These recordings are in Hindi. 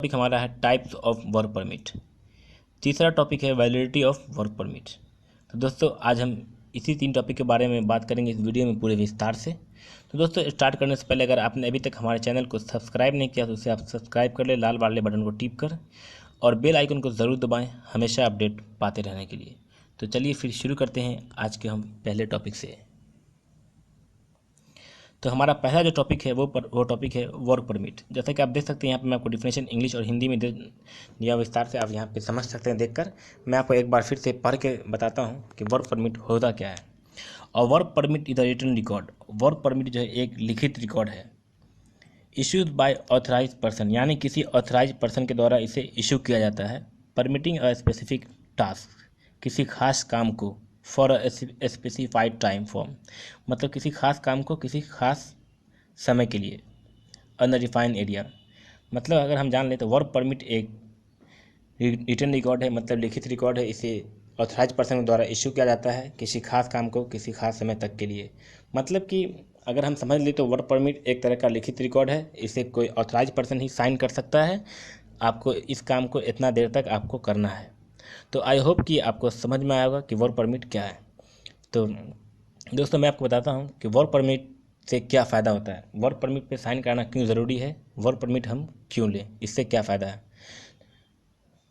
टॉपिक हमारा है टाइप्स ऑफ वर्क परमिट। तीसरा टॉपिक है वैलिडिटी ऑफ वर्क परमिट। तो दोस्तों आज हम इसी 3 टॉपिक के बारे में बात करेंगे इस वीडियो में पूरे विस्तार से। तो दोस्तों स्टार्ट करने से पहले अगर आपने अभी तक हमारे चैनल को सब्सक्राइब नहीं किया तो उसे आप सब्सक्राइब कर ले लाल वाले बटन को टिप कर, और बेल आइकन को ज़रूर दबाएँ हमेशा अपडेट पाते रहने के लिए। तो चलिए फिर शुरू करते हैं आज के हम पहले टॉपिक से। तो हमारा पहला जो टॉपिक है वो टॉपिक है वर्क परमिट। जैसा कि आप देख सकते हैं यहाँ पे मैं आपको डिफिनेशन इंग्लिश और हिंदी में दे दिया विस्तार से, आप यहाँ पे समझ सकते हैं देखकर। मैं आपको एक बार फिर से पढ़ के बताता हूँ कि वर्क परमिट होता क्या है। और work permit is a written record. Work permit जो है एक लिखित रिकॉर्ड है, इश्यूज बाय ऑथराइज पर्सन, यानी किसी ऑथराइज पर्सन के द्वारा इसे इशू किया जाता है। परमिटिंग अ स्पेसिफिक टास्क, किसी खास काम को, for a specified time form, मतलब किसी खास काम को किसी खास समय के लिए। अनडिफाइंड एरिया, मतलब अगर हम जान लें तो वर्क परमिट एक रिटन रिकॉर्ड है, मतलब लिखित रिकॉर्ड है। इसे ऑथराइज पर्सन के द्वारा इशू किया जाता है किसी खास काम को किसी खास समय तक के लिए। मतलब कि अगर हम समझ लें तो वर्क परमिट एक तरह का लिखित रिकॉर्ड है, इसे कोई ऑथराइज पर्सन ही साइन कर सकता है। आपको इस काम को इतना देर तक आपको करना है। तो आई होप कि आपको समझ में आया होगा कि वर्क परमिट क्या है। तो दोस्तों मैं आपको बताता हूँ कि वर्क परमिट से क्या फ़ायदा होता है, वर्क परमिट पे साइन कराना क्यों ज़रूरी है, वर्क परमिट हम क्यों लें, इससे क्या फ़ायदा है।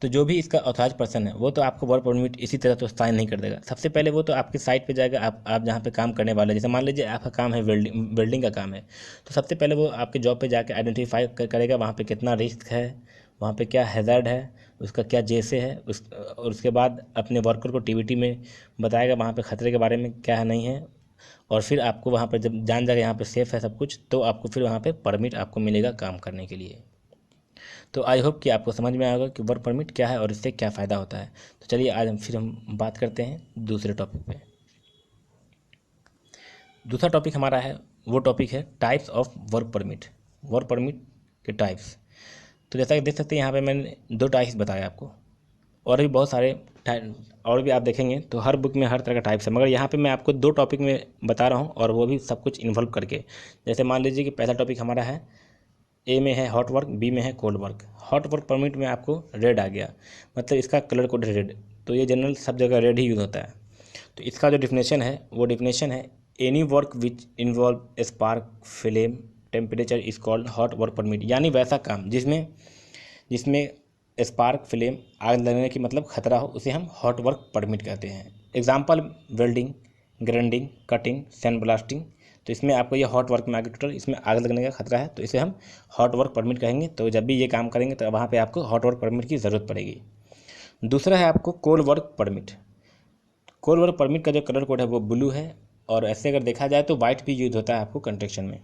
तो जो भी इसका ऑथराइज पर्सन है वो तो आपको वर्क परमिट इसी तरह तो साइन नहीं कर देगा। सबसे पहले वो तो आपकी साइट पे जाएगा, आप जहाँ पे काम करने वाले, जैसे मान लीजिए आपका काम है वेल्डिंग का काम है, तो सबसे पहले वो आपके जॉब पे जाके आइडेंटिफाई करेगा वहाँ पे कितना रिस्क है, वहाँ पे क्या हैज़ार्ड है, उसका क्या जैसे है, और उसके बाद अपने वर्कर को टीवीटी में बताएगा वहाँ पे ख़तरे के बारे में क्या है नहीं है। और फिर आपको वहाँ पर जब जान जाएगा यहाँ पे सेफ़ है सब कुछ, तो आपको फिर वहाँ पे परमिट आपको मिलेगा काम करने के लिए। तो आई होप कि आपको समझ में आएगा कि वर्क परमिट क्या है और इससे क्या फ़ायदा होता है। तो चलिए आज हम बात करते हैं दूसरे टॉपिक पे। दूसरा टॉपिक हमारा है वो टॉपिक है types of work permit. Work permit के टाइप्स। तो जैसा कि देख सकते हैं यहाँ पे मैंने 2 टाइप्स बताया आपको, और भी बहुत सारे और भी आप देखेंगे तो हर बुक में हर तरह का टाइप्स है, मगर यहाँ पे मैं आपको 2 टॉपिक में बता रहा हूँ, और वो भी सब कुछ इन्वॉल्व करके। जैसे मान लीजिए कि पहला टॉपिक हमारा है, ए में है हॉट वर्क, बी में है cold work. Hot work permit में आपको रेड आ गया, मतलब इसका कलर कोड है रेड, तो ये जनरल सब जगह रेड ही यूज़ होता है। तो इसका जो डिफिनेशन है वो डिफिनेशन है, any work which involve spark flame temperature is called hot work permit. यानी वैसा काम जिसमें जिसमें स्पार्क फ्लेम आग लगने की मतलब खतरा हो, उसे हम हॉट वर्क परमिट कहते हैं। Example welding, grinding, cutting, sand blasting. तो इसमें आपको ये हॉट वर्क में आगे टोटल इसमें आग लगने का खतरा है, तो इसे हम हॉट वर्क परमिट कहेंगे। तो जब भी ये काम करेंगे तो वहाँ पे आपको हॉट वर्क परमिट की ज़रूरत पड़ेगी। दूसरा है आपको cold work permit. Cold work permit का जो कलर कोड है वो ब्लू है, और ऐसे अगर देखा जाए तो वाइट भी यूज होता है आपको कंस्ट्रक्शन में।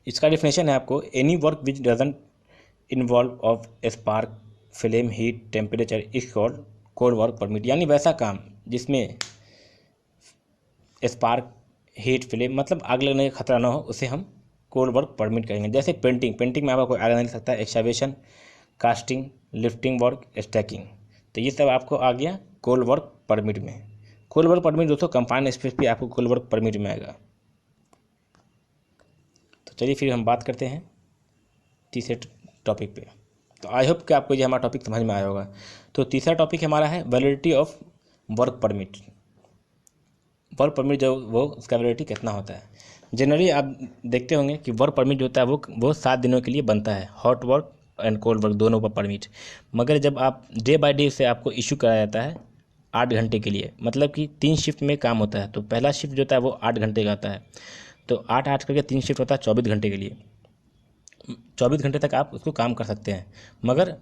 इसका डिफिनेशन है आपको, any work which doesn't involve of spark flame heat temperature is called cold work permit. यानी वैसा काम जिसमें स्पार्क हीट फ्लेम मतलब आग लगने का खतरा ना हो, उसे हम कोल्ड वर्क परमिट कहेंगे। जैसे पेंटिंग में आपका कोई आग नहीं लग सकता, excavation, casting, lifting work, stacking, तो ये सब आपको आ गया कोल्ड वर्क परमिट में। कोल्ड वर्क परमिट दोस्तों कंपाउंड स्पेस पे आपको कोल्ड वर्क परमिट में आएगा। तो चलिए फिर हम बात करते हैं तीसरे टॉपिक पे। तो आई होप कि आपको ये हमारा टॉपिक समझ में आया होगा। तो तीसरा टॉपिक हमारा है validity of work permit. Work permit जो वो उसका वैलिडिटी कितना होता है। जनरली आप देखते होंगे कि वर्क परमिट जो होता है वो 7 दिनों के लिए बनता है, hot work and cold work दोनों का परमिट। मगर जब आप डे बाय डे से आपको इशू कराया जाता है 8 घंटे के लिए, मतलब कि 3 शिफ्ट में काम होता है। तो पहला शिफ्ट जो होता है वो 8 घंटे का आता है, तो 8-8 करके 3 शिफ्ट होता है 24 घंटे के लिए। 24 घंटे तक आप उसको काम कर सकते हैं। मगर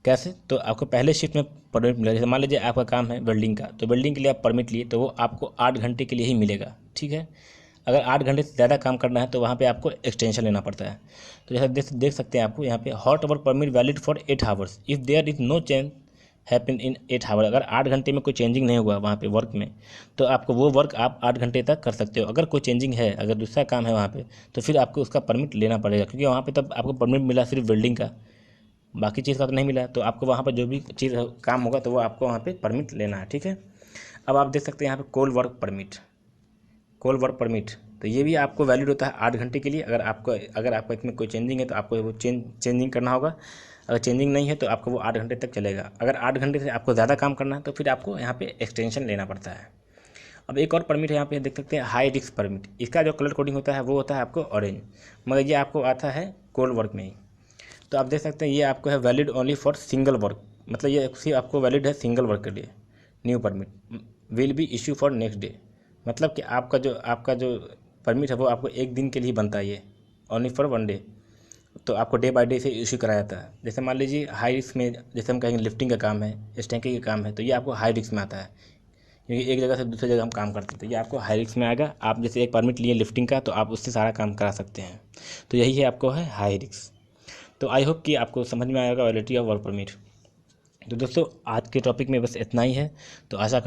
कैसे, तो आपको पहले शिफ्ट में परमिट मिलेगा। जैसे मान लीजिए आपका काम है वेल्डिंग का, तो वेल्डिंग के लिए आप परमिट लिए तो वो आपको 8 घंटे के लिए ही मिलेगा, ठीक है। अगर 8 घंटे से ज़्यादा काम करना है तो वहाँ पे आपको एक्सटेंशन लेना पड़ता है। तो जैसा देख सकते हैं आपको यहाँ पे, hot work permit valid for 8 hours if there is no change happen in 8 hour. अगर 8 घंटे में कोई चेंजिंग नहीं हुआ वहाँ पे वर्क में, तो आपको वो वर्क आप 8 घंटे तक कर सकते हो। अगर कोई चेंजिंग है, अगर दूसरा काम है वहाँ पे, तो फिर आपको उसका परमिट लेना पड़ेगा, क्योंकि वहाँ पे तब आपको परमिट मिला सिर्फ वेल्डिंग का, बाकी चीज़ का तो नहीं मिला। तो आपको वहाँ पर जो भी चीज़ काम होगा तो वो आपको वहाँ पे परमिट लेना है, ठीक है। अब आप देख सकते हैं यहाँ पे cold work permit. Cold work permit तो ये भी आपको वैलिड होता है 8 घंटे के लिए। अगर आपका इसमें कोई चेंजिंग है तो आपको वो चेंजिंग करना होगा। अगर चेंजिंग नहीं है तो आपको वो 8 घंटे तक चलेगा। अगर 8 घंटे से आपको ज़्यादा काम करना है तो फिर आपको यहाँ पे एक्सटेंशन लेना पड़ता है। अब एक और परमिट है यहाँ पे देख सकते हैं, हाई रिस्क परमिट। इसका जो कलर कोडिंग होता है वो होता है आपको ऑरेंज, मगर ये आपको आता है कोल्ड वर्क में ही। तो आप देख सकते हैं ये आपको है valid only for single work, मतलब ये सिर्फ आपको वैलिड है सिंगल वर्क के लिए। New permit will be issue for next day, मतलब कि आपका जो परमिट है वो आपको एक दिन के लिए बनता है, ये ओनली फॉर 1 डे। तो आपको डे बाय डे से इशू कराया जाता है। जैसे मान लीजिए हाई रिस्क में, जैसे हम कहेंगे लिफ्टिंग का काम है, स्टैंकिंग का काम है, तो ये आपको हाई रिस्क में आता है, क्योंकि एक जगह से दूसरी जगह हम काम करते हैं, तो ये आपको हाई रिस्क में आएगा। आप जैसे एक परमिट लिए लिफ्टिंग का तो आप उससे सारा काम करा सकते हैं, तो यही है आपको है हाई रिस्क। तो आई होप कि आपको समझ में आएगा वैलिडिटी ऑफ वर्क परमिट। तो दोस्तों आज के टॉपिक में बस इतना ही है। तो आशा